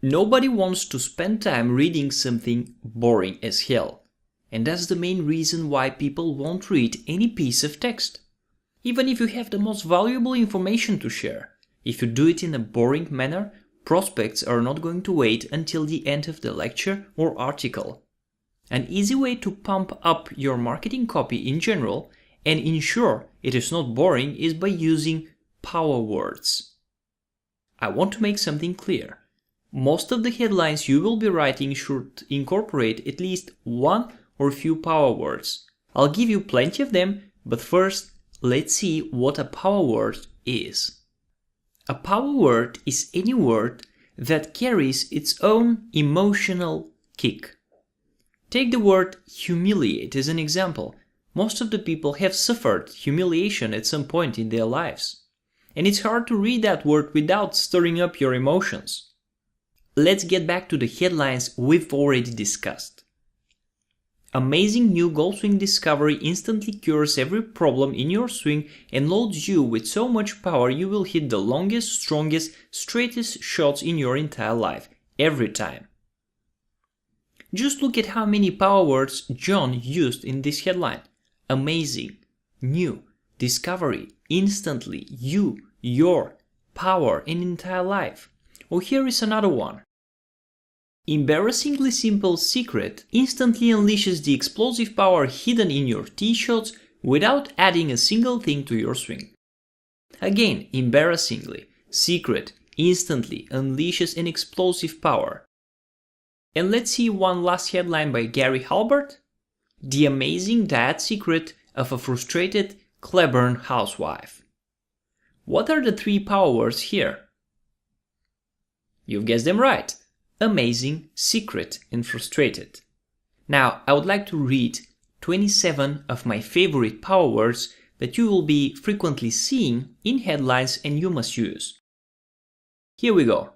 Nobody wants to spend time reading something boring as hell. And that's the main reason why people won't read any piece of text. Even if you have the most valuable information to share, if you do it in a boring manner, prospects are not going to wait until the end of the lecture or article. An easy way to pump up your marketing copy in general and ensure it is not boring is by using power words. I want to make something clear. Most of the headlines you will be writing should incorporate at least one or few power words. I'll give you plenty of them, but first, let's see what a power word is. A power word is any word that carries its own emotional kick. Take the word humiliate as an example. Most of the people have suffered humiliation at some point in their lives. And it's hard to read that word without stirring up your emotions. Let's get back to the headlines we've already discussed. Amazing new golf swing discovery instantly cures every problem in your swing and loads you with so much power you will hit the longest, strongest, straightest shots in your entire life, every time. Just look at how many power words John used in this headline. Amazing, new, discovery, instantly, you, your, power, and entire life. Oh, here is another one. Embarrassingly simple secret instantly unleashes the explosive power hidden in your tee shots without adding a single thing to your swing. Again, embarrassingly, secret instantly unleashes an explosive power. And let's see one last headline by Gary Halbert. The amazing diet secret of a frustrated Cleburne housewife. What are the three power words here? You've guessed them right. Amazing, secret, and frustrated. Now, I would like to read 27 of my favorite power words that you will be frequently seeing in headlines and you must use. Here we go.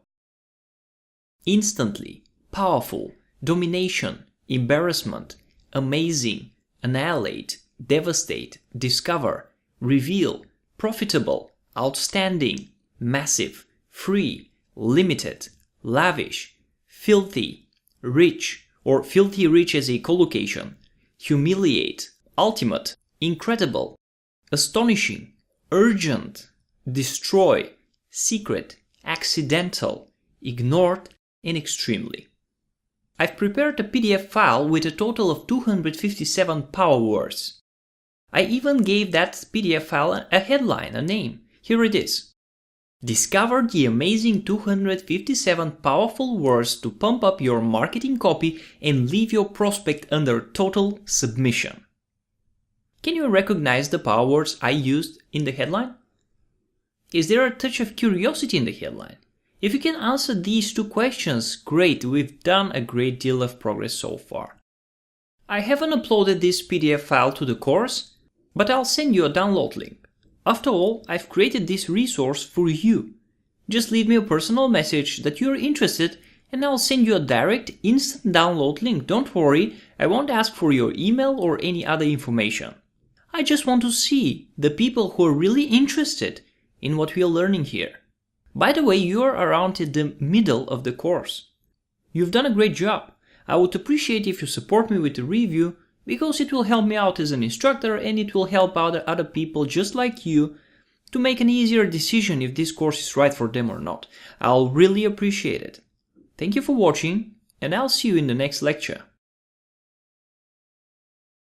Instantly, powerful, domination, embarrassment, amazing, annihilate, devastate, discover, reveal, profitable, outstanding, massive, free, limited, lavish, filthy, rich, or filthy rich as a collocation, humiliate, ultimate, incredible, astonishing, urgent, destroy, secret, accidental, ignored, and extremely. I've prepared a PDF file with a total of 257 power words. I even gave that PDF file a headline, a name. Here it is. Discover the amazing 257 powerful words to pump up your marketing copy and leave your prospect under total submission. Can you recognize the power words I used in the headline? Is there a touch of curiosity in the headline? If you can answer these two questions, great, we've done a great deal of progress so far. I haven't uploaded this PDF file to the course, but I'll send you a download link. After all, I've created this resource for you. Just leave me a personal message that you're interested and I'll send you a direct instant download link. Don't worry, I won't ask for your email or any other information. I just want to see the people who are really interested in what we are learning here. By the way, you are around at the middle of the course. You've done a great job. I would appreciate if you support me with a review because it will help me out as an instructor and it will help other people just like you to make an easier decision if this course is right for them or not. I'll really appreciate it. Thank you for watching and I'll see you in the next lecture.